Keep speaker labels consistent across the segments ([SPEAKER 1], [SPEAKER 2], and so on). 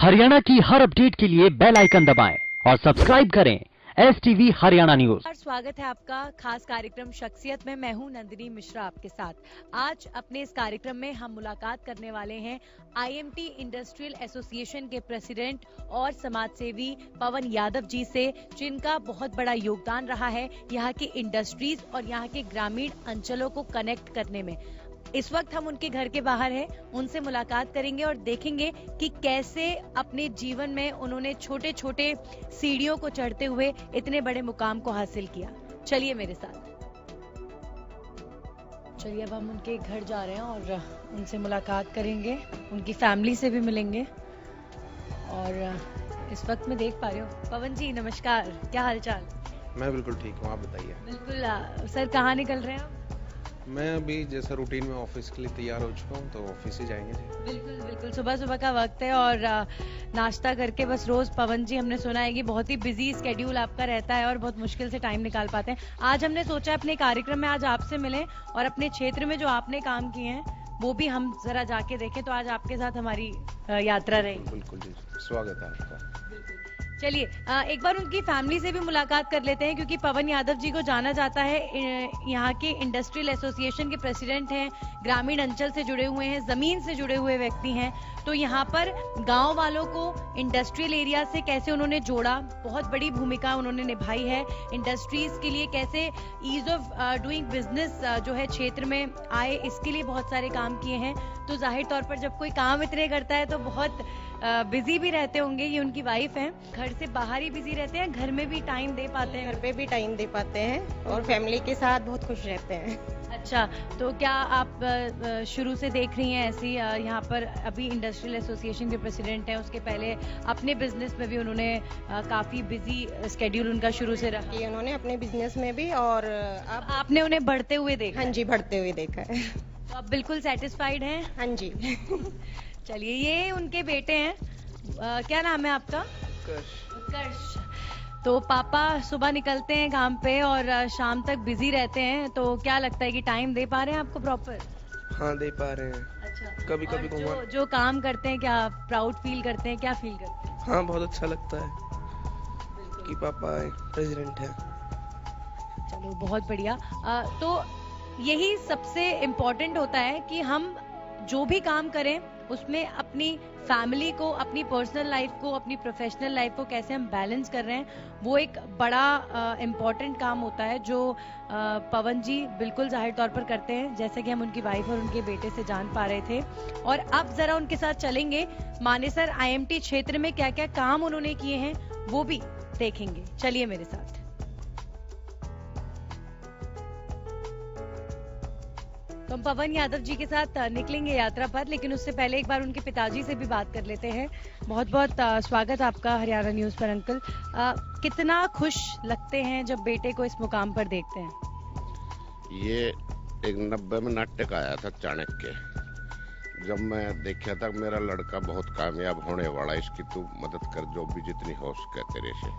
[SPEAKER 1] हरियाणा की हर अपडेट के लिए बेल आइकन दबाएं और सब्सक्राइब करें STV हरियाणा न्यूज।
[SPEAKER 2] स्वागत है आपका खास कार्यक्रम शख्सियत में। मैं हूं नंदिनी मिश्रा आपके साथ। आज अपने इस कार्यक्रम में हम मुलाकात करने वाले हैं IMT इंडस्ट्रियल एसोसिएशन के प्रेसिडेंट और समाजसेवी पवन यादव जी से, जिनका बहुत बड़ा योगदान रहा है यहाँ की इंडस्ट्रीज और यहाँ के ग्रामीण अंचलों को कनेक्ट करने में। इस वक्त हम उनके घर के बाहर हैं, उनसे मुलाकात करेंगे और देखेंगे कि कैसे अपने जीवन में उन्होंने छोटे छोटे सीढ़ियों को चढ़ते हुए इतने बड़े मुकाम को हासिल किया। चलिए मेरे साथ, चलिए अब हम उनके घर जा रहे हैं और उनसे मुलाकात करेंगे, उनकी फैमिली से भी मिलेंगे। और इस वक्त मैं देख पा रही हूँ। पवन जी नमस्कार, क्या हालचाल?
[SPEAKER 3] मैं बिल्कुल ठीक हूँ, आप बताइए।
[SPEAKER 2] बिल्कुल सर, कहाँ निकल रहे हैं आप?
[SPEAKER 3] मैं अभी जैसा रूटीन में ऑफिस के लिए तैयार हो चुका हूँ, तो ऑफिस ही जाएंगे जी।
[SPEAKER 2] बिल्कुल बिल्कुल, सुबह सुबह का वक्त है और नाश्ता करके बस रोज पवन जी, हमने सुना है कि बहुत ही बिजी स्केड्यूल आपका रहता है और बहुत मुश्किल से टाइम निकाल पाते हैं। आज हमने सोचा अपने कार्यक्रम में आज आपसे मिलें और अपने क्षेत्र में जो आपने काम किए हैं वो भी हम जरा जाके देखें। तो आज आपके साथ हमारी यात्रा रहेगी।
[SPEAKER 3] बिल्कुल जी, स्वागत है आपका।
[SPEAKER 2] चलिए एक बार उनकी फैमिली से भी मुलाकात कर लेते हैं, क्योंकि पवन यादव जी को जाना जाता है, यहाँ के इंडस्ट्रियल एसोसिएशन के प्रेसिडेंट हैं, ग्रामीण अंचल से जुड़े हुए हैं, जमीन से जुड़े हुए व्यक्ति हैं। तो यहाँ पर गांव वालों को इंडस्ट्रियल एरिया से कैसे उन्होंने जोड़ा, बहुत बड़ी भूमिका उन्होंने निभाई है। इंडस्ट्रीज के लिए कैसे ईज ऑफ डूइंग बिजनेस जो है क्षेत्र में आए, इसके लिए बहुत सारे काम किए हैं। तो जाहिर तौर पर जब कोई काम इतने करता है तो बहुत बिजी भी रहते होंगे। ये उनकी वाइफ हैं, घर से बाहर ही बिजी रहते हैं, घर में भी टाइम दे पाते हैं?
[SPEAKER 4] घर पे भी टाइम दे पाते हैं और फैमिली के साथ बहुत खुश रहते हैं।
[SPEAKER 2] अच्छा, तो क्या आप शुरू से देख रही हैं ऐसी, यहाँ पर अभी इंडस्ट्रियल एसोसिएशन के प्रेसिडेंट हैं, उसके पहले अपने बिजनेस में भी उन्होंने काफी बिजी स्केड्यूल उनका शुरू से रहा
[SPEAKER 4] कि उन्होंने अपने बिजनेस में भी, और अब
[SPEAKER 2] आपने उन्हें बढ़ते हुए देखा?
[SPEAKER 4] हाँ जी, बढ़ते हुए देखा है।
[SPEAKER 2] तो आप बिल्कुल सेटिस्फाइड हैं?
[SPEAKER 4] हाँ जी।
[SPEAKER 2] चलिए, ये उनके बेटे हैं, क्या नाम है आपका? उत्कर्ष। तो पापा सुबह निकलते हैं काम पे और शाम तक बिजी रहते हैं, तो क्या लगता है कि टाइम दे पा रहे हैं आपको प्रॉपर?
[SPEAKER 3] हाँ, दे पा रहे हैं।
[SPEAKER 2] अच्छा,
[SPEAKER 3] कभी कभी
[SPEAKER 2] जो काम करते हैं, क्या प्राउड फील करते हैं, क्या फील करते हैं?
[SPEAKER 3] हाँ, बहुत अच्छा लगता है कि पापा प्रेसिडेंट है।
[SPEAKER 2] चलो बहुत बढ़िया। तो यही सबसे इम्पोर्टेंट होता है कि हम जो भी काम करें उसमें अपनी फैमिली को, अपनी पर्सनल लाइफ को, अपनी प्रोफेशनल लाइफ को कैसे हम बैलेंस कर रहे हैं, वो एक बड़ा इम्पोर्टेंट काम होता है जो पवन जी बिल्कुल जाहिर तौर पर करते हैं, जैसे कि हम उनकी वाइफ और उनके बेटे से जान पा रहे थे। और अब जरा उनके साथ चलेंगे, मानेसर IMT क्षेत्र में क्या क्या काम उन्होंने किए हैं वो भी देखेंगे। चलिए मेरे साथ। तो हम पवन यादव जी के साथ निकलेंगे यात्रा पर, लेकिन उससे पहले एक बार उनके पिताजी से भी बात कर लेते हैं। बहुत बहुत स्वागत आपका हरियाणा न्यूज पर अंकल। कितना खुश लगते हैं जब बेटे को इस मुकाम पर देखते हैं?
[SPEAKER 5] ये एक 90 में नाटक आया था चाणक्य, जब मैं देखा था मेरा लड़का बहुत कामयाब होने वाला, इसकी तू मदद कर जो भी जितनी हो सके तेरे से।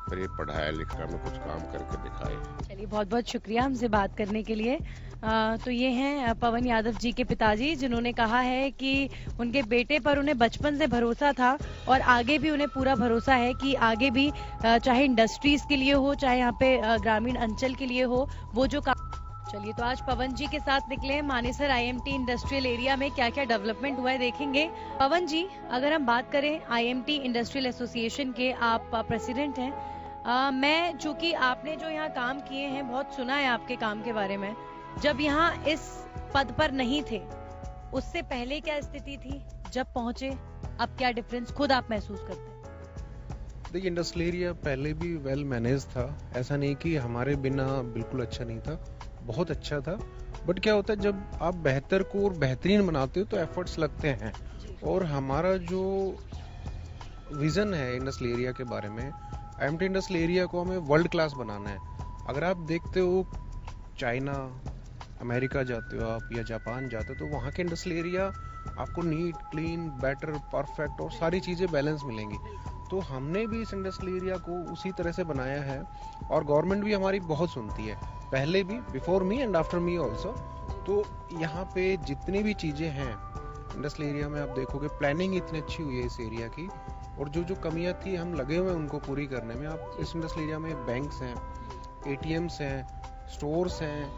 [SPEAKER 5] फिर ये पढ़ाया लिखा में कुछ काम करके दिखाए।
[SPEAKER 2] चलिए, बहुत बहुत शुक्रिया हमसे बात करने के लिए। तो ये हैं पवन यादव जी के पिताजी, जिन्होंने कहा है कि उनके बेटे पर उन्हें बचपन से भरोसा था और आगे भी उन्हें पूरा भरोसा है कि आगे भी चाहे इंडस्ट्रीज के लिए हो, चाहे यहाँ पे ग्रामीण अंचल के लिए हो, वो जो काम। चलिए, तो आज पवन जी के साथ निकले मानेसर IMT इंडस्ट्रियल एरिया में क्या क्या डेवलपमेंट हुआ है देखेंगे। पवन जी, अगर हम बात करें IMT इंडस्ट्रियल एसोसिएशन के, आप प्रेसिडेंट हैं। मैं, चूंकि आपने जो यहाँ काम किए हैं, बहुत सुना है आपके काम के बारे में। जब यहाँ इस पद पर नहीं थे, उससे पहले क्या स्थिति थी, जब पहुंचे अब क्या डिफरेंस खुद आप महसूस करते हैं?
[SPEAKER 3] देखिए, इंडस्ट्रियल एरिया पहले भी वेल मैनेज था, ऐसा नहीं कि हमारे बिना बिल्कुल अच्छा नहीं था, बहुत अच्छा था। बट क्या होता है, जब आप बेहतर को और बेहतरीन बनाते हो तो एफर्ट्स लगते हैं। और हमारा जो विजन है इंडस्ट्रियल एरिया के बारे में, IMT इंडस्ट्रियल एरिया को हमें वर्ल्ड क्लास बनाना है। अगर आप देखते हो चाइना, अमेरिका जाते हो आप या जापान जाते हो, तो वहाँ के इंडस्ट्रियल एरिया आपको नीट, क्लीन, बेटर, परफेक्ट और सारी चीज़ें बैलेंस मिलेंगी। तो हमने भी इस इंडस्ट्रियल एरिया को उसी तरह से बनाया है और गवर्नमेंट भी हमारी बहुत सुनती है, पहले भी, before me and after me also. तो यहाँ पे जितनी भी चीज़ें हैं इंडस्ट्रियल एरिया में आप देखोगे प्लानिंग इतनी अच्छी हुई है इस एरिया की, और जो जो कमियां थी हम लगे हुए हैं उनको पूरी करने में। आप इस इंडस्ट्रियल एरिया में बैंक्स हैं, ATMs हैं, स्टोर्स हैं,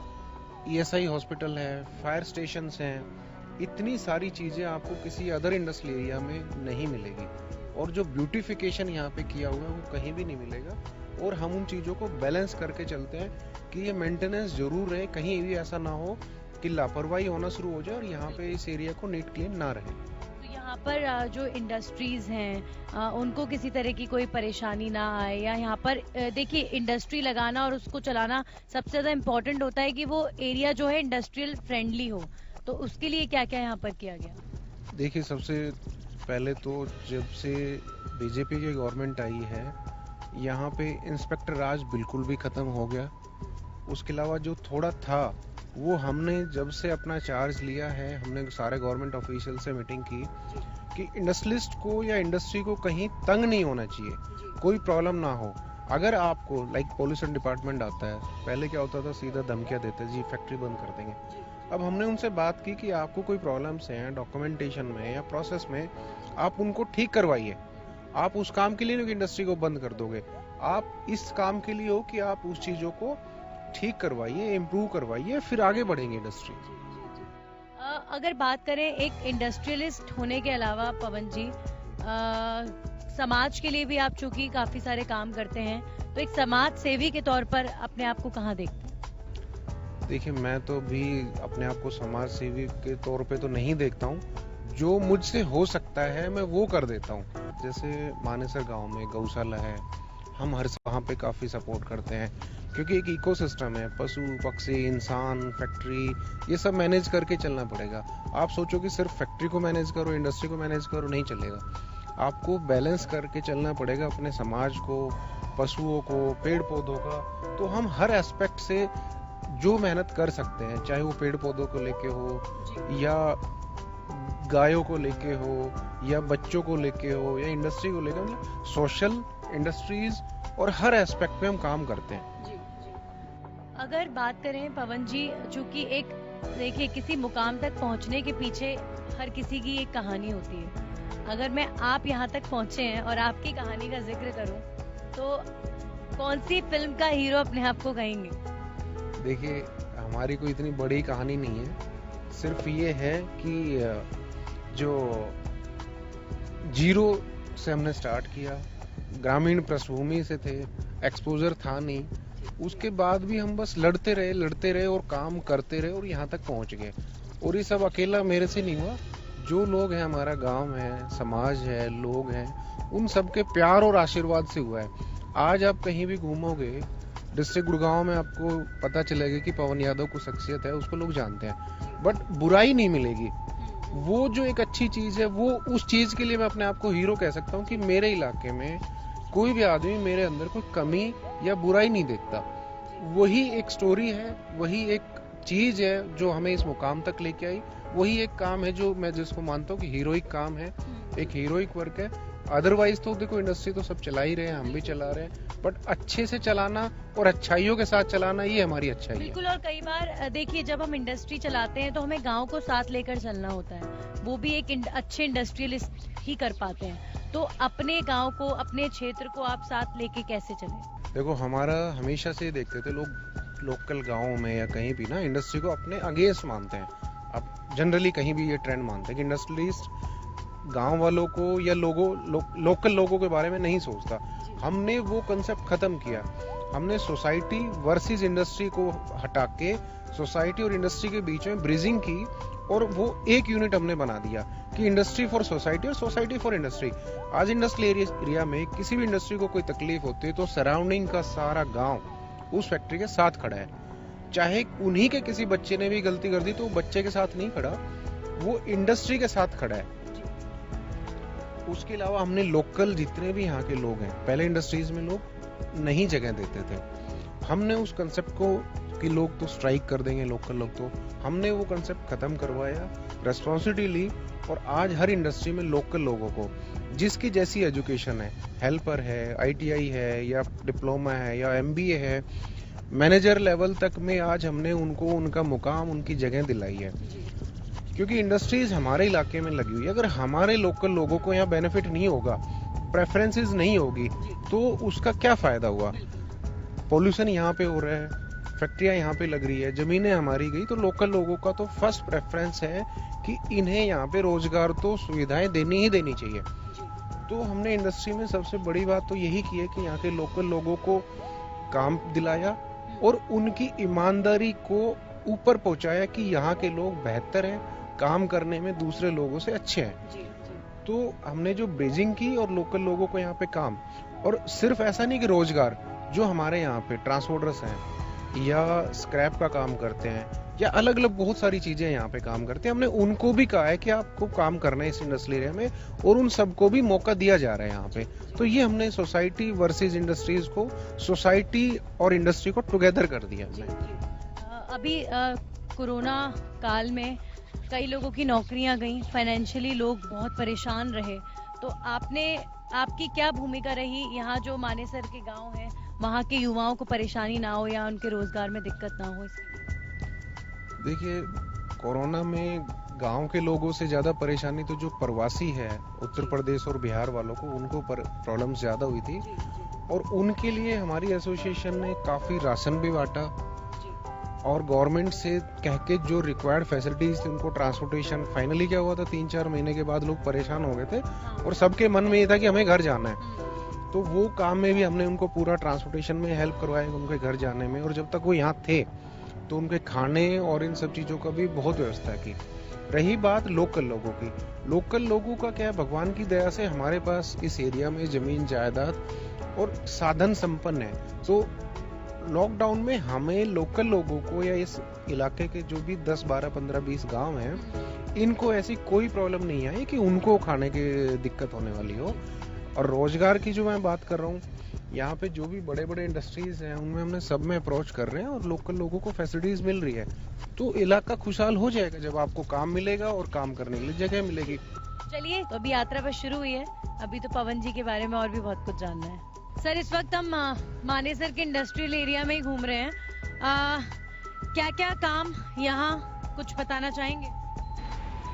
[SPEAKER 3] ESI हॉस्पिटल है, फायर स्टेशंस हैं, इतनी सारी चीजें आपको किसी अदर इंडस्ट्रियल एरिया में नहीं मिलेगी। और जो ब्यूटिफिकेशन यहाँ पे किया हुआ है वो कहीं भी नहीं मिलेगा। और हम उन चीजों को बैलेंस करके चलते हैं कि ये मेंटेनेंस जरूर रहे, कहीं भी ऐसा ना हो कि लापरवाही होना शुरू हो जाए और यहाँ पे इस एरिया को नीट क्लीन ना रहे।
[SPEAKER 2] तो यहाँ पर जो इंडस्ट्रीज हैं उनको किसी तरह की कोई परेशानी ना आए, या यहाँ पर देखिए इंडस्ट्री लगाना और उसको चलाना सबसे ज्यादा इम्पोर्टेंट होता है कि वो एरिया जो है इंडस्ट्रियल फ्रेंडली हो, तो उसके लिए क्या क्या यहाँ पर किया गया?
[SPEAKER 3] देखिए, सबसे पहले तो जब से बीजेपी की गवर्नमेंट आई है यहाँ पे इंस्पेक्टर राज बिल्कुल भी खत्म हो गया। उसके अलावा जो थोड़ा था वो हमने जब से अपना चार्ज लिया है, हमने सारे गवर्नमेंट ऑफिशियल से मीटिंग की कि इंडस्ट्रियलिस्ट को या इंडस्ट्री को कहीं तंग नहीं होना चाहिए, कोई प्रॉब्लम ना हो। अगर आपको पॉल्यूशन डिपार्टमेंट आता है, पहले क्या होता था सीधा धमकियां देते जी फैक्ट्री बंद कर देंगे। अब हमने उनसे बात की कि आपको कोई प्रॉब्लम्स हैं डॉक्यूमेंटेशन में या प्रोसेस में, आप उनको ठीक करवाइए। आप उस काम के लिए नहीं कि इंडस्ट्री को बंद कर दोगे, आप इस काम के लिए हो कि आप उस चीजों को ठीक करवाइए, इम्प्रूव करवाइए, फिर आगे बढ़ेंगे इंडस्ट्री।
[SPEAKER 2] अगर बात करें एक इंडस्ट्रियलिस्ट होने के अलावा पवन जी, समाज के लिए भी आप चूंकि काफी सारे काम करते हैं, तो एक समाज सेवी के तौर पर अपने आप को कहाँ देखते हैं?
[SPEAKER 3] देखिए, मैं तो भी अपने आप को समाज सेवी के तौर पे तो नहीं देखता हूँ। जो मुझसे हो सकता है मैं वो कर देता हूँ। जैसे मानेसर गांव में गौशाला है, हम हर वहाँ पे काफी सपोर्ट करते हैं, क्योंकि एक इकोसिस्टम है, पशु पक्षी इंसान फैक्ट्री, ये सब मैनेज करके चलना पड़ेगा। आप सोचो कि सिर्फ फैक्ट्री को मैनेज करो, इंडस्ट्री को मैनेज करो, नहीं चलेगा। आपको बैलेंस करके चलना पड़ेगा अपने समाज को, पशुओं को, पेड़ पौधों का। तो हम हर एस्पेक्ट से जो मेहनत कर सकते हैं, चाहे वो पेड़ पौधों को लेके हो या गायों को लेके हो या बच्चों को लेके हो या इंडस्ट्री को लेके, मतलब सोशल इंडस्ट्रीज और हर एस्पेक्ट पे हम काम करते हैं।
[SPEAKER 2] अगर बात करें पवन जी, चूंकि एक देखिए किसी मुकाम तक पहुंचने के पीछे हर किसी की एक कहानी होती है। अगर मैं आप यहाँ तक पहुंचे हैं और आपकी कहानी का जिक्र करूं, तो कौन सी फिल्म का हीरो अपने आप को कहेंगे?
[SPEAKER 3] देखिए, हमारी कोई इतनी बड़ी कहानी नहीं है, सिर्फ ये है कि जो जीरो से हमने स्टार्ट किया, ग्रामीण पृष्ठभूमि से थे, एक्सपोजर था नहीं, उसके बाद भी हम बस लड़ते रहे और काम करते रहे और यहाँ तक पहुँच गए। और ये सब अकेला मेरे से नहीं हुआ, जो लोग हैं, हमारा गांव है, समाज है, लोग हैं, उन सबके प्यार और आशीर्वाद से हुआ है। आज आप कहीं भी घूमोगे डिस्ट्रिक्ट गुड़गांव में, आपको पता चलेगा कि पवन यादव को शख्सियत है, उसको लोग जानते हैं, बट बुराई नहीं मिलेगी। वो जो एक अच्छी चीज है, वो उस चीज के लिए मैं अपने आप को हीरो कह सकता हूँ कि मेरे इलाके में कोई भी आदमी मेरे अंदर कोई कमी या बुराई नहीं देखता। वही एक स्टोरी है, वही एक चीज है जो हमें इस मुकाम तक लेके आई, वही एक काम है जो मैं जिसको मानता हूँ कि हीरोइक काम है, एक हीरोइक वर्क है। अदरवाइज तो देखो इंडस्ट्री तो सब चला ही रहे हैं, हम भी चला रहे हैं, बट अच्छे से चलाना और अच्छाइयों के साथ चलाना, ये हमारी अच्छाई है।
[SPEAKER 2] बिल्कुल। और कई बार देखिए जब हम इंडस्ट्री चलाते हैं तो हमें गांव को साथ लेकर चलना होता है, वो भी एक अच्छे इंडस्ट्रियलिस्ट ही कर पाते हैं। तो अपने गांव को, अपने क्षेत्र को आप साथ लेके कैसे चले?
[SPEAKER 3] देखो, हमारा हमेशा से देखते थे लोग लोकल गाँव में या कहीं भी ना इंडस्ट्री को अपने अगेंस्ट मानते हैं। अब जनरली कहीं भी ये ट्रेंड मानते हैं कि इंडस्ट्रियलिस्ट गांव वालों को या लोकल लोगों के बारे में नहीं सोचता। हमने वो कंसेप्ट खत्म किया। हमने सोसाइटी वर्सेस इंडस्ट्री को हटा के सोसाइटी और इंडस्ट्री के बीच में ब्रिजिंग की, और वो एक यूनिट हमने बना दिया कि इंडस्ट्री फॉर सोसाइटी और सोसाइटी फॉर इंडस्ट्री। आज इंडस्ट्रियल एरिया में किसी भी इंडस्ट्री को कोई तकलीफ होती है तो सराउंडिंग का सारा गांव उस फैक्ट्री के साथ खड़ा है। चाहे उन्हीं के किसी बच्चे ने भी गलती कर दी तो बच्चे के साथ नहीं खड़ा, वो इंडस्ट्री के साथ खड़ा है। उसके अलावा हमने लोकल जितने भी यहाँ के लोग हैं, पहले इंडस्ट्रीज में लोग नहीं जगह देते थे, हमने उस कंसेप्ट को कि लोग तो स्ट्राइक कर देंगे लोकल लोग, तो हमने वो कंसेप्ट खत्म करवाया, रेस्पॉन्सिबिलिटी ली, और आज हर इंडस्ट्री में लोकल लोगों को जिसकी जैसी एजुकेशन है, हेल्पर है, ITI है या डिप्लोमा है या MBA है, मैनेजर लेवल तक में आज हमने उनको उनका मुकाम, उनकी जगह दिलाई है। क्योंकि इंडस्ट्रीज हमारे इलाके में लगी हुई है। अगर हमारे लोकल लोगों को यहाँ बेनिफिट नहीं होगा, प्रेफरेंसेस नहीं होगी, तो उसका क्या फायदा हुआ? पोल्यूशन यहाँ पे हो रहा है, फैक्ट्रियां यहाँ पे लग रही है, जमीनें हमारी गई, तो लोकल लोगों का तो फर्स्ट प्रेफरेंस है कि इन्हें यहाँ पे रोजगार तो सुविधाएं देनी ही देनी चाहिए। तो हमने इंडस्ट्री में सबसे बड़ी बात तो यही की है कि यहाँ के लोकल लोगों को काम दिलाया और उनकी ईमानदारी को ऊपर पहुंचाया कि यहाँ के लोग बेहतर हैं, काम करने में दूसरे लोगों से अच्छे हैं। तो हमने जो ब्रिजिंग की और लोकल लोगों को यहाँ पे काम, और सिर्फ ऐसा नहीं कि रोजगार, जो हमारे यहाँ पे ट्रांसपोर्टर्स हैं या स्क्रैप का काम करते हैं या अलग अलग बहुत सारी चीजें यहाँ पे काम करते हैं, हमने उनको भी कहा है कि आपको काम करना है इस इंडस्ट्रियल एरिया में, और उन सबको भी मौका दिया जा रहा है यहाँ पे। तो ये हमने सोसाइटी वर्सेस इंडस्ट्रीज को, सोसाइटी और इंडस्ट्री को टुगेदर कर दिया हमने।
[SPEAKER 2] अभी कोरोना काल में कई लोगों की नौकरियां गई, फाइनेंशियली लोग बहुत परेशान रहे, तो आपकी क्या भूमिका रही? यहाँ जो मानेसर के गांव हैं, वहाँ के युवाओं को परेशानी ना हो या उनके रोजगार में दिक्कत ना हो इसकी?
[SPEAKER 3] देखिए, कोरोना में गांव के लोगों से ज्यादा परेशानी तो जो प्रवासी है उत्तर प्रदेश और बिहार वालों को, उनको प्रॉब्लम्स ज्यादा हुई थी, और उनके लिए हमारी एसोसिएशन ने काफी राशन भी बांटा और गवर्नमेंट से कह के जो रिक्वायर्ड फैसिलिटीज थी उनको, ट्रांसपोर्टेशन। फाइनली क्या हुआ था, 3-4 महीने के बाद लोग परेशान हो गए थे और सबके मन में ये था कि हमें घर जाना है, तो वो काम में भी हमने उनको पूरा ट्रांसपोर्टेशन में हेल्प करवाया उनके घर जाने में, और जब तक वो यहाँ थे तो उनके खाने और इन सब चीजों का भी बहुत व्यवस्था की। रही बात लोकल लोगों की, लोकल लोगों का क्या है, भगवान की दया से हमारे पास इस एरिया में जमीन जायदाद और साधन संपन्न है, तो लॉकडाउन में हमें लोकल लोगों को या इस इलाके के जो भी 10, 12, 15, 20 गांव हैं, इनको ऐसी कोई प्रॉब्लम नहीं आई कि उनको खाने की दिक्कत होने वाली हो। और रोजगार की जो मैं बात कर रहा हूँ, यहाँ पे जो भी बड़े बड़े इंडस्ट्रीज हैं उनमें हमने सब में अप्रोच कर रहे हैं और लोकल लोगों को फैसिलिटीज मिल रही है, तो इलाका खुशहाल हो जाएगा जब आपको काम मिलेगा और काम करने के लिए जगह मिलेगी।
[SPEAKER 2] चलिए, तो अभी यात्रा बस शुरू हुई है, अभी तो पवन जी के बारे में और भी बहुत कुछ जानना है। सर, इस वक्त हम मानेसर के इंडस्ट्रियल एरिया में ही घूम रहे हैं, क्या क्या काम यहाँ कुछ बताना चाहेंगे?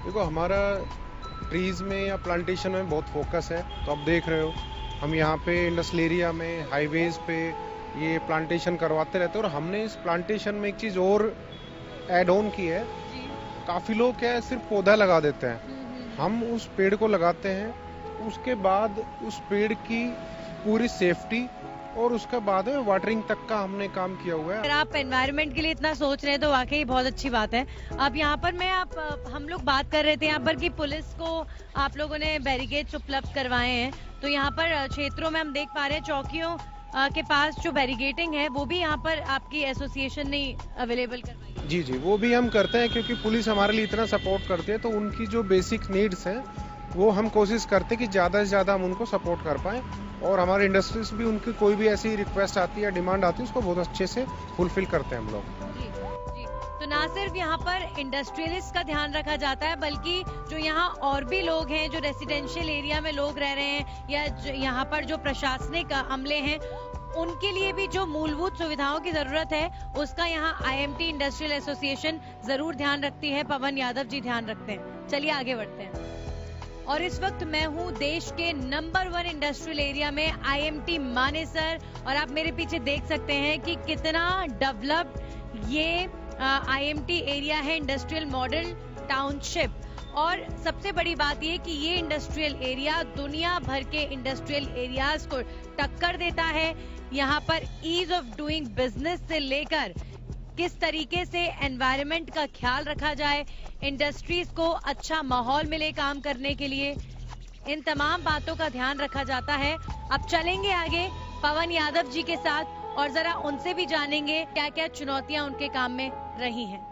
[SPEAKER 3] देखो, हमारा ट्रीज में या प्लांटेशन में बहुत फोकस है, तो आप देख रहे हो हम यहाँ पे इंडस्ट्रियल एरिया में, हाईवेज पे ये प्लांटेशन करवाते रहते हैं। और हमने इस प्लांटेशन में एक चीज और ऐड ऑन की है, काफी लोग क्या है सिर्फ पौधा लगा देते हैं, हम उस पेड़ को लगाते हैं, उसके बाद उस पेड़ की पूरी सेफ्टी और उसके बाद में वाटरिंग तक का हमने काम किया हुआ है।
[SPEAKER 2] अगर आप एनवायरनमेंट के लिए इतना सोच रहे हैं तो वाकई बहुत अच्छी बात है। अब यहाँ पर हम लोग बात कर रहे थे यहाँ पर कि पुलिस को आप लोगों ने बैरिकेड्स उपलब्ध करवाए हैं, तो यहाँ पर क्षेत्रों में हम देख पा रहे हैं चौकियों के पास जो बैरिकेडिंग है वो भी यहाँ पर आपकी एसोसिएशन ने अवेलेबल करवाई?
[SPEAKER 3] जी, वो भी हम करते हैं, क्योंकि पुलिस हमारे लिए इतना सपोर्ट करती है, तो उनकी जो बेसिक नीड्स हैं वो हम कोशिश करते हैं कि ज्यादा से ज्यादा हम उनको सपोर्ट कर पाए, और हमारे इंडस्ट्रीज भी उनकी कोई भी ऐसी रिक्वेस्ट आती है, डिमांड आती है, उसको बहुत अच्छे से फुलफिल करते हैं हम लोग।
[SPEAKER 2] जी। तो ना सिर्फ यहाँ पर इंडस्ट्रियलिस्ट का ध्यान रखा जाता है, बल्कि जो यहाँ और भी लोग हैं, जो रेसिडेंशियल एरिया में लोग रह रहे हैं या यहाँ पर जो प्रशासनिक अमले हैं, उनके लिए भी जो मूलभूत सुविधाओं की जरूरत है उसका यहाँ IMT इंडस्ट्रियल एसोसिएशन जरूर ध्यान रखती है। पवन यादव जी ध्यान रखते हैं। चलिए आगे बढ़ते हैं। और इस वक्त मैं हूँ देश के नंबर 1 इंडस्ट्रियल एरिया में IMT मानेसर, और आप मेरे पीछे देख सकते हैं कि कितना डेवलप्ड ये IMT एरिया है, इंडस्ट्रियल मॉडल टाउनशिप। और सबसे बड़ी बात ये कि ये इंडस्ट्रियल एरिया दुनिया भर के इंडस्ट्रियल एरियाज को टक्कर देता है। यहाँ पर ईज ऑफ डूइंग बिजनेस से लेकर किस तरीके से एनवायरनमेंट का ख्याल रखा जाए, इंडस्ट्रीज को अच्छा माहौल मिले काम करने के लिए, इन तमाम बातों का ध्यान रखा जाता है। अब चलेंगे आगे पवन यादव जी के साथ और जरा उनसे भी जानेंगे क्या क्या चुनौतियां उनके काम में रही हैं।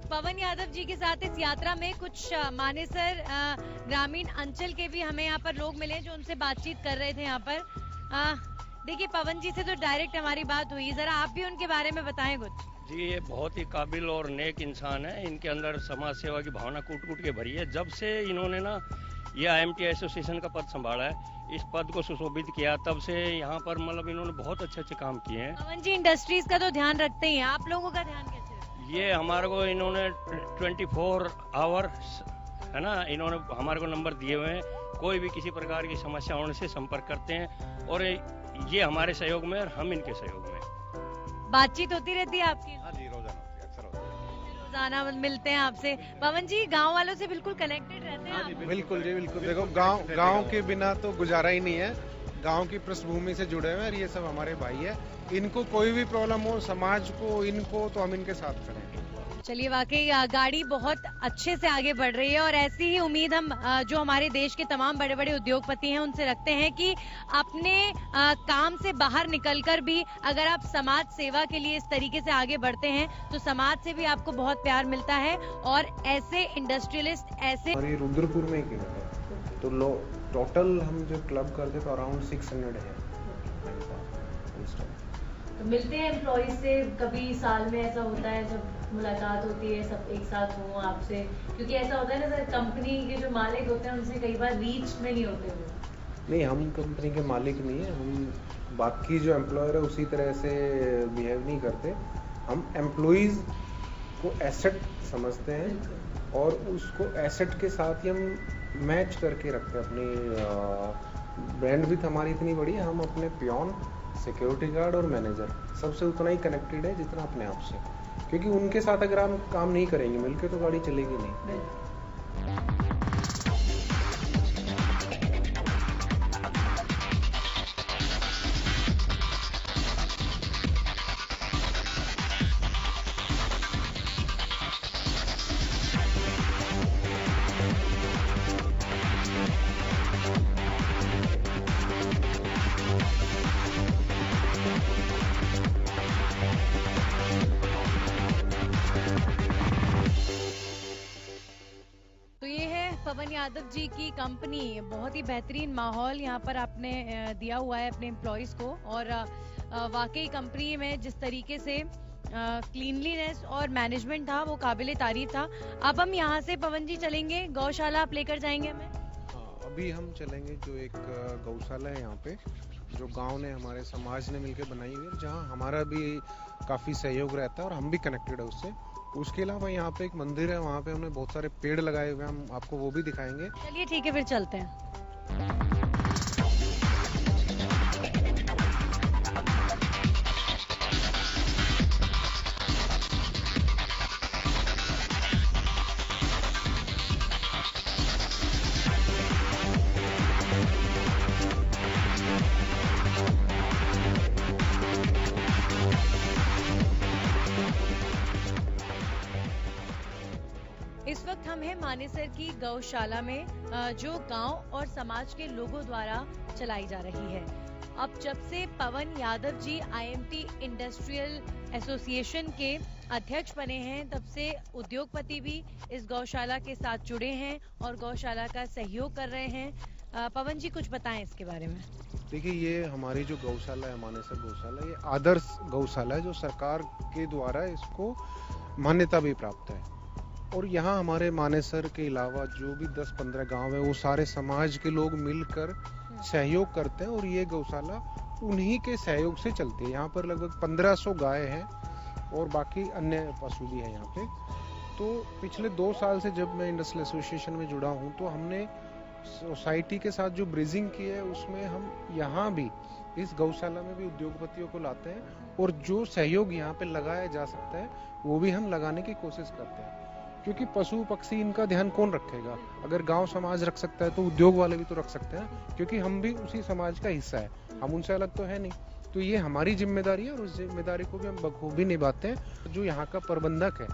[SPEAKER 2] पवन यादव जी के साथ इस यात्रा में कुछ मानेसर ग्रामीण अंचल के भी हमें यहाँ पर लोग मिले जो उनसे बातचीत कर रहे थे। यहाँ पर देखिए, पवन जी से तो डायरेक्ट हमारी बात हुई, जरा आप भी उनके बारे में बताएं कुछ।
[SPEAKER 6] जी, ये बहुत ही काबिल और नेक इंसान है, इनके अंदर समाज सेवा की भावना कूट कूट के भरी है। जब से इन्होंने ना ये IMT एसोसिएशन का पद संभाला है। इस पद को सुशोभित किया, तब से यहाँ पर मतलब इन्होंने बहुत अच्छे काम किए हैं।
[SPEAKER 2] पवन जी इंडस्ट्रीज का तो ध्यान रखते ही हैं, आप लोगों का ध्यान कैसे रखते हैं?
[SPEAKER 6] ये हमारे को इन्होंने 24 आवर है ना, इन्होंने हमारे को नंबर दिए हुए हैं। कोई भी किसी प्रकार की समस्या होने से संपर्क करते हैं और ये हमारे सहयोग में और हम इनके सहयोग में।
[SPEAKER 2] बातचीत होती रहती है आपकी?
[SPEAKER 7] हाँ जी, रोजाना होती है, अक्सर होती है।
[SPEAKER 2] रोजाना मिलते हैं आपसे। पवन जी गांव वालों से बिल्कुल कनेक्टेड रहते हैं आप?
[SPEAKER 3] बिल्कुल जी, बिल्कुल। देखो गांव के बिना तो गुजारा ही नहीं है। गांव की पृष्ठभूमि से जुड़े हुए हैं और ये सब हमारे भाई है। इनको कोई भी प्रॉब्लम हो, समाज को, इनको, तो हम इनके साथ खड़े हैं।
[SPEAKER 2] चलिए, वाकई गाड़ी बहुत अच्छे से आगे बढ़ रही है और ऐसी ही उम्मीद हम जो हमारे देश के तमाम बड़े बड़े उद्योगपति हैं उनसे रखते हैं कि अपने काम से बाहर निकलकर भी अगर आप समाज सेवा के लिए इस तरीके से आगे बढ़ते हैं तो समाज से भी आपको बहुत प्यार मिलता है और ऐसे इंडस्ट्रियलिस्ट ऐसे।
[SPEAKER 3] हमारी रुद्रपुर में ही क्लब है, तो टोटल हम जो क्लब करते तो अराउंड 600 है।
[SPEAKER 2] तो मिलते हैं एम्प्लॉय से, कभी साल में ऐसा होता है जब मुलाकात होती है, सब एक साथ हों आपसे? क्योंकि ऐसा होता है ना सर, कंपनी के जो मालिक होते हैं उनसे कई बार रीच में नहीं होते हुए।
[SPEAKER 3] नहीं, हम कंपनी के मालिक नहीं है, हम बाकी जो एम्प्लॉयर है उसी तरह से बिहेव नहीं करते। हम एम्प्लॉइज को एसेट समझते हैं और उसको एसेट के साथ ही हम मैच करके रखते हैं। अपनी ब्रांड भी हमारी इतनी बड़ी है, हम अपने पियोन, सिक्योरिटी गार्ड और मैनेजर सबसे उतना ही कनेक्टेड है जितना अपने आप से, क्योंकि उनके साथ अगर हम काम नहीं करेंगे मिलके तो गाड़ी चलेगी नहीं।
[SPEAKER 2] पवन यादव जी की कंपनी, बहुत ही बेहतरीन माहौल यहाँ पर आपने दिया हुआ है अपने एम्प्लॉयज को और वाकई कंपनी में जिस तरीके से क्लीनलीनेस और मैनेजमेंट था वो काबिले तारीफ था। अब हम यहाँ से पवन जी चलेंगे, गौशाला आप लेकर जाएंगे हमें?
[SPEAKER 3] अभी हम चलेंगे जो एक गौशाला है यहाँ पे, जो गांव ने, हमारे समाज ने मिलकर बनाई हुई है, जहाँ हमारा भी काफी सहयोग रहता है और हम भी कनेक्टेड है उससे। उसके अलावा यहाँ पे एक मंदिर है, वहाँ पे हमने बहुत सारे पेड़ लगाए हुए हैं, हम आपको वो भी दिखाएंगे।
[SPEAKER 2] चलिए ठीक है, फिर चलते हैं। इस वक्त हम हैं मानेसर की गौशाला में, जो गांव और समाज के लोगों द्वारा चलाई जा रही है। अब जब से पवन Yadav ji IMT industrial association के अध्यक्ष बने हैं, तब से उद्योगपति भी इस गौशाला के साथ जुड़े हैं और गौशाला का सहयोग कर रहे हैं। पवन जी कुछ बताएं इसके बारे में।
[SPEAKER 3] देखिए, ये हमारी जो गौशाला है, मानेसर गौशाला, ये आदर्श गौशाला है जो सरकार के द्वारा इसको मान्यता भी प्राप्त है। और यहाँ हमारे मानेसर के अलावा जो भी 10-15 गांव है, वो सारे समाज के लोग मिलकर सहयोग करते हैं और ये गौशाला उन्हीं के सहयोग से चलती है। यहाँ पर लगभग 1500 गाय हैं और बाकी अन्य पशु भी है यहाँ पे। तो पिछले 2 साल से जब मैं इंडस्ट्रियल एसोसिएशन में जुड़ा हूँ, तो हमने सोसाइटी के साथ जो ब्रिजिंग की है, उसमें हम यहाँ भी इस गौशाला में भी उद्योगपतियों को लाते हैं और जो सहयोग यहाँ पे लगाया जा सकता है वो भी हम लगाने की कोशिश करते हैं, क्योंकि पशु पक्षी इनका ध्यान कौन रखेगा? अगर गांव समाज रख सकता है तो उद्योग वाले भी तो रख सकते हैं, क्योंकि हम भी उसी समाज का हिस्सा है, हम उनसे अलग तो है नहीं। तो ये हमारी जिम्मेदारी है और उस जिम्मेदारी को भी हम बखूबी निभाते हैं। जो यहाँ का प्रबंधक है,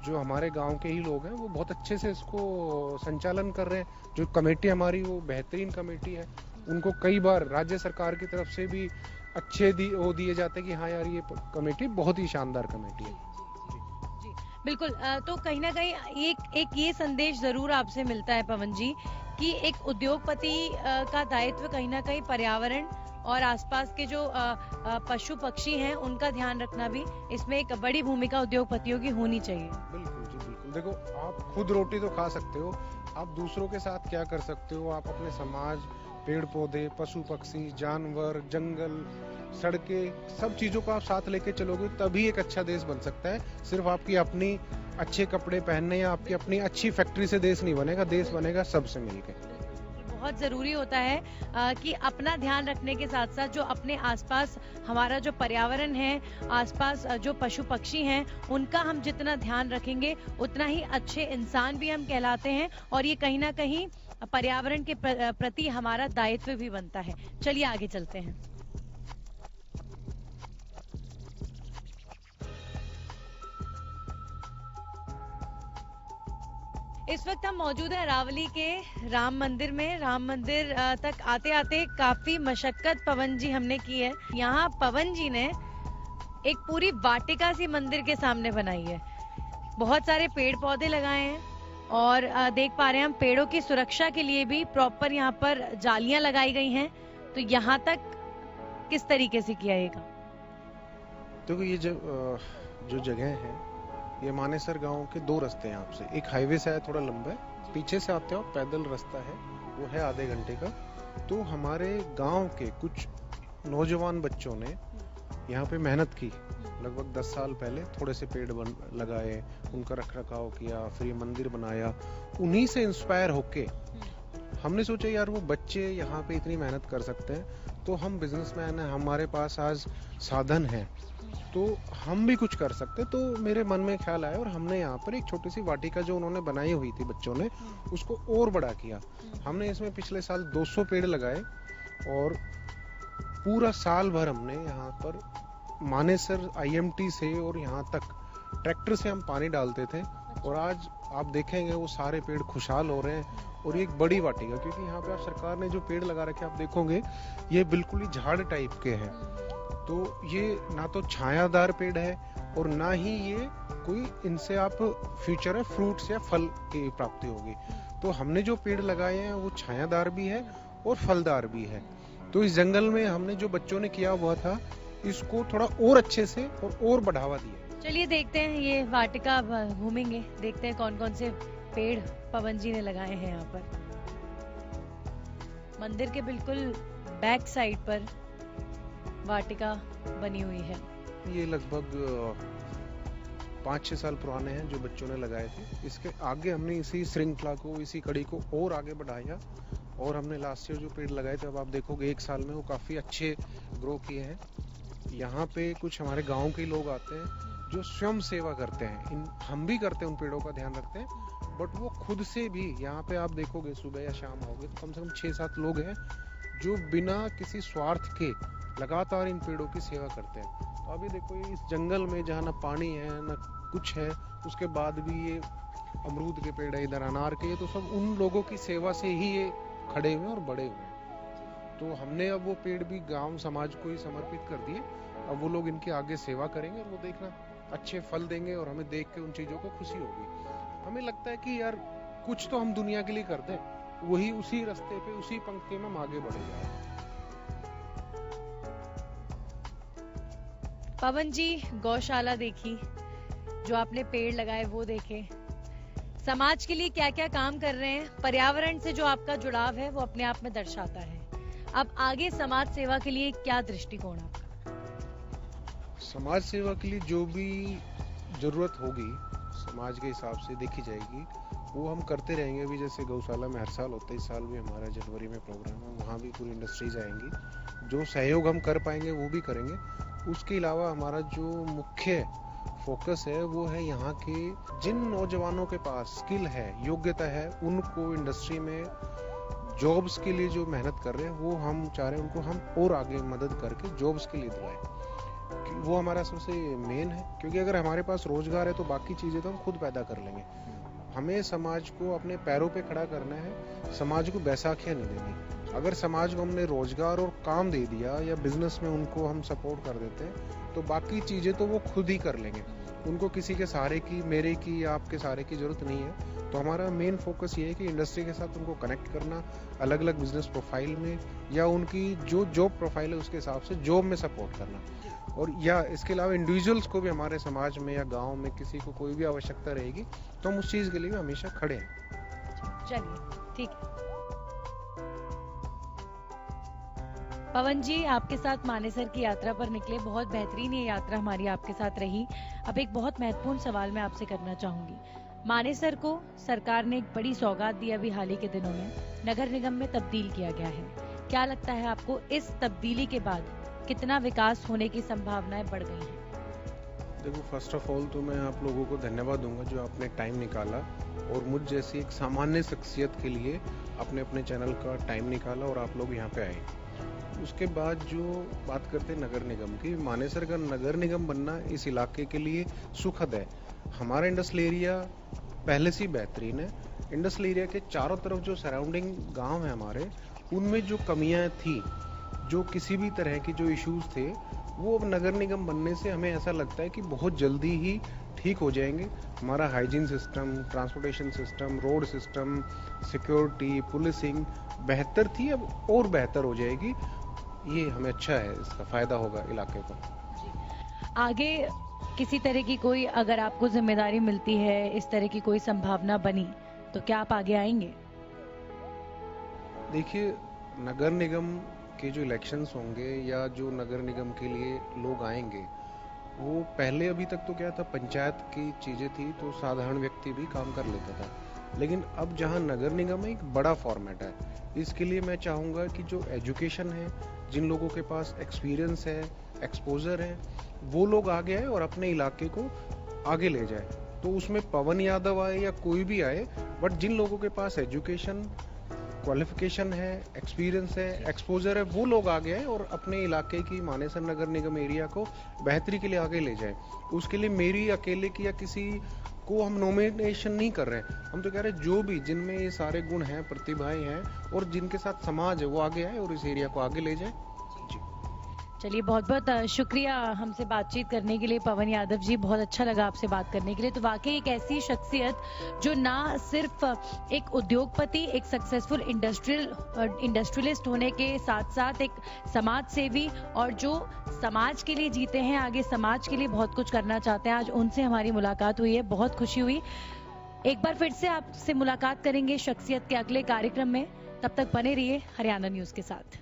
[SPEAKER 3] जो हमारे गांव के ही लोग हैं, वो बहुत अच्छे से इसको संचालन कर रहे हैं। जो कमेटी हमारी, वो बेहतरीन कमेटी है। उनको कई बार राज्य सरकार की तरफ से भी अच्छे वो दिए जाते हैं कि हाँ यार, ये कमेटी बहुत ही शानदार कमेटी है।
[SPEAKER 2] बिल्कुल। तो कहीं ना कहीं एक ये संदेश जरूर आपसे मिलता है पवन जी कि एक उद्योगपति का दायित्व कहीं ना कहीं पर्यावरण और आसपास के जो पशु पक्षी हैं उनका ध्यान रखना भी, इसमें एक बड़ी भूमिका उद्योगपतियों की होनी चाहिए।
[SPEAKER 3] बिल्कुल जी, बिल्कुल। देखो, आप खुद रोटी तो खा सकते हो, आप दूसरों के साथ क्या कर सकते हो? आप अपने समाज, पेड़ पौधे, पशु पक्षी, जानवर, जंगल, सड़कें, सब चीजों को आप साथ लेके चलोगे तभी एक अच्छा देश बन सकता है। सिर्फ आपकी अपनी अच्छे कपड़े पहनने या आपकी अपनी अच्छी फैक्ट्री से देश नहीं बनेगा, देश बनेगा सबसे मिलके।
[SPEAKER 2] बहुत जरूरी होता है कि अपना ध्यान रखने के साथ साथ जो अपने आसपास हमारा जो पर्यावरण है, आसपास जो पशु पक्षी हैं, उनका हम जितना ध्यान रखेंगे उतना ही अच्छे इंसान भी हम कहलाते हैं और ये कहीं ना कहीं पर्यावरण के प्रति हमारा दायित्व भी बनता है। चलिए आगे चलते हैं। इस वक्त हम मौजूद हैं अरावली के राम मंदिर में। राम मंदिर तक आते आते काफी मशक्कत पवन जी हमने की है। यहाँ पवन जी ने एक पूरी वाटिका सी मंदिर के सामने बनाई है। बहुत सारे पेड़ पौधे लगाए हैं और देख पा रहे हैं हम पेड़ों की सुरक्षा के लिए भी प्रॉपर यहाँ पर जालियां लगाई गई हैं। तो यहाँ तक किस तरीके से किया जाएगा?
[SPEAKER 3] देखो, ये जो जगह है, ये मानेसर गांव के 2 रास्ते हैं यहाँ से। एक हाईवे से है, थोड़ा लंबा है, पीछे से आते हो पैदल रास्ता है, वो है आधे घंटे का। तो हमारे गांव के कुछ नौजवान बच्चों ने यहाँ पे मेहनत की। लगभग 10 साल पहले थोड़े से पेड़ लगाए, उनका रख रखाव किया, फिर ये मंदिर बनाया। उन्हीं से इंस्पायर होके हमने सोचा यार वो बच्चे यहाँ पे इतनी मेहनत कर सकते हैं, तो हम बिजनेसमैन हैं, हमारे पास आज साधन है, तो हम भी कुछ कर सकते। तो मेरे मन में ख्याल आया और हमने यहाँ पर एक छोटी सी वाटिका जो उन्होंने बनाई हुई थी बच्चों ने, उसको और बड़ा किया। हमने इसमें पिछले साल 200 पेड़ लगाए और पूरा साल भर हमने यहाँ पर मानेसर IMT से और यहाँ तक ट्रैक्टर से हम पानी डालते थे। और आज आप देखेंगे वो सारे पेड़ खुशहाल हो रहे हैं और ये एक बड़ी वाटिका, क्योंकि यहाँ पे आप सरकार ने जो पेड़ लगा रखे आप देखोगे ये बिल्कुल ही झाड़ टाइप के हैं। तो ये ना तो छायादार पेड़ है और ना ही ये कोई इनसे आप फ्यूचर है फ्रूट्स या फल की प्राप्ति होगी। तो हमने जो पेड़ लगाए हैं वो छायादार भी है और फलदार भी है। तो इस जंगल में हमने जो बच्चों ने किया हुआ था, इसको थोड़ा और अच्छे से और बढ़ावा दिया।
[SPEAKER 2] चलिए देखते हैं, ये वाटिका घूमेंगे, देखते हैं कौन कौन से पेड़ पवन जी ने लगाए हैं यहाँ पर। मंदिर के बिल्कुल बैक साइड पर वाटिका बनी हुई है।
[SPEAKER 3] ये लगभग 5-6 साल पुराने हैं जो बच्चों ने लगाए थे। इसके आगे हमने इसी श्रृंखला को, इसी कड़ी को और आगे बढ़ाया और हमने लास्ट ईयर जो पेड़ लगाए थे, अब आप देखोगे 1 साल में वो काफी अच्छे ग्रो किए हैं। यहाँ पे कुछ हमारे गांव के लोग आते हैं जो स्वयं सेवा करते हैं। हम भी करते हैं, उन पेड़ों का ध्यान रखते हैं, बट वो खुद से भी यहाँ पे आप देखोगे सुबह या शाम आओगे तो कम से कम 6-7 लोग हैं जो बिना किसी स्वार्थ के लगातार इन पेड़ों की सेवा करते हैं। तो अभी देखो ये इस जंगल में जहाँ ना पानी है ना कुछ है, उसके बाद भी ये अमरूद के पेड़ है, इधर अनार के, तो सब उन लोगों की सेवा से ही ये खड़े हुए और बड़े हुए हैं। तो हमने अब वो पेड़ भी गांव समाज को ही समर्पित कर दिए। अब वो लोग इनकी आगे सेवा करेंगे और वो देखना अच्छे फल देंगे और हमें देख के उन चीजों को खुशी होगी। हमें लगता है कि यार कुछ तो हम दुनिया के लिए कर दें, वही उसी रास्ते पे उसी पंक्ति में हम आगे बढ़े जाए।
[SPEAKER 2] पवन जी, गौशाला देखी, जो आपने पेड़ लगाए वो देखे, समाज के लिए क्या क्या काम कर रहे हैं, पर्यावरण से जो आपका जुड़ाव है वो अपने आप में दर्शाता है। अब आगे समाज सेवा के लिए क्या दृष्टिकोण आपका?
[SPEAKER 3] समाज सेवा के लिए जो भी जरूरत होगी समाज के हिसाब से देखी जाएगी, वो हम करते रहेंगे। अभी जैसे गौशाला में हर साल होता है, इस साल भी हमारा जनवरी में प्रोग्राम है, वहाँ भी पूरी इंडस्ट्रीज आएंगी। जो सहयोग हम कर पाएंगे वो भी करेंगे। उसके अलावा हमारा जो मुख्य फोकस है वो है यहाँ के जिन नौजवानों के पास स्किल है, योग्यता है, उनको इंडस्ट्री में जॉब्स के लिए जो मेहनत कर रहे हैं वो हम चाह रहे हैं उनको हम और आगे मदद करके जॉब्स के लिए दिलाएं। वो हमारा सबसे मेन है, क्योंकि अगर हमारे पास रोजगार है तो बाकी चीजें तो हम खुद पैदा कर लेंगे। हमें समाज को अपने पैरों पे खड़ा करना है, समाज को बैसाखियां नहीं देनी। अगर समाज को हमने रोजगार और काम दे दिया या बिजनेस में उनको हम सपोर्ट कर देते हैं तो बाकी चीजें तो वो खुद ही कर लेंगे। उनको किसी के सहारे की, मेरे की या आपके सहारे की जरूरत नहीं है। तो हमारा मेन फोकस ये है कि इंडस्ट्री के साथ उनको कनेक्ट करना, अलग अलग बिजनेस प्रोफाइल में या उनकी जो जॉब प्रोफाइल है उसके हिसाब से जॉब में सपोर्ट करना। और या इसके अलावा इंडिविजुअल्स को भी हमारे समाज में या गाँव में किसी को कोई भी आवश्यकता रहेगी तो हम उस चीज के लिए भी हमेशा खड़े हैं।
[SPEAKER 2] चलिए ठीक है। पवन जी, आपके साथ मानेसर की यात्रा पर निकले, बहुत बेहतरीन ये यात्रा हमारी आपके साथ रही। अब एक बहुत महत्वपूर्ण सवाल मैं आपसे करना चाहूंगी। मानेसर को सरकार ने एक बड़ी सौगात दी अभी हाल ही के दिनों में, नगर निगम में तब्दील किया गया है। क्या लगता है आपको इस तब्दीली के बाद कितना विकास होने की संभावनाएं बढ़ गई हैं?
[SPEAKER 3] देखो, फर्स्ट ऑफ ऑल तो मैं आप लोगों को धन्यवाद दूंगा जो आपने टाइम निकाला और मुझ जैसी एक सामान्य शख्सियत के लिए आपने अपने चैनल का टाइम निकाला और आप लोग यहाँ पे आए। उसके बाद जो बात करते हैं नगर निगम की, मानेसर का नगर निगम बनना इस इलाके के लिए सुखद है। हमारा इंडस्ट्रियल एरिया पहले से ही बेहतरीन है। इंडस्ट्रियल एरिया के चारों तरफ जो सराउंडिंग गांव है हमारे, उनमें जो कमियां थी, जो किसी भी तरह के जो इश्यूज थे, वो अब नगर निगम बनने से हमें ऐसा लगता है कि बहुत जल्दी ही ठीक हो जाएंगे। हमारा hygiene system, transportation system, road system, security, policing बेहतर थी, अब और बेहतर हो जाएगी। ये हमें अच्छा है, इसका फायदा होगा इलाके को।
[SPEAKER 2] आगे किसी तरह की कोई, अगर आपको जिम्मेदारी मिलती है, इस तरह की कोई संभावना बनी तो क्या आप आगे आएंगे?
[SPEAKER 3] देखिए, नगर निगम के जो इलेक्शंस होंगे या जो नगर निगम के लिए लोग आएंगे, वो पहले अभी तक तो क्या था, पंचायत की चीजें थी तो साधारण व्यक्ति भी काम कर लेता था। लेकिन अब जहां नगर निगम है, एक बड़ा फॉर्मेट है। इसके लिए मैं चाहूंगा कि जो एजुकेशन है, जिन लोगों के पास एक्सपीरियंस है, एक्सपोजर है, वो लोग आगे आए और अपने इलाके को आगे ले जाए। तो उसमें पवन यादव आए या कोई भी आए, बट जिन लोगों के पास एजुकेशन, क्वालिफिकेशन है, एक्सपीरियंस है, एक्सपोजर है, वो लोग आगे आए और अपने इलाके की, मानेसर नगर निगम एरिया को बेहतरी के लिए आगे ले जाए। उसके लिए मेरी अकेले की या किसी को हम नॉमिनेशन नहीं कर रहे हैं। हम तो कह रहे हैं जो भी, जिनमें ये सारे गुण हैं, प्रतिभाएं हैं और जिनके साथ समाज है, वो आगे आए और इस एरिया को आगे ले जाए।
[SPEAKER 2] चलिए, बहुत बहुत शुक्रिया हमसे बातचीत करने के लिए पवन यादव जी। बहुत अच्छा लगा आपसे बात करने के लिए। तो वाकई एक ऐसी शख्सियत जो ना सिर्फ एक उद्योगपति, एक सक्सेसफुल इंडस्ट्रियलिस्ट होने के साथ साथ एक समाज सेवी, और जो समाज के लिए जीते हैं, आगे समाज के लिए बहुत कुछ करना चाहते हैं। आज उनसे हमारी मुलाकात हुई है, बहुत खुशी हुई। एक बार फिर से आपसे मुलाकात करेंगे शख्सियत के अगले कार्यक्रम में। तब तक बने रहिए हरियाणा न्यूज के साथ।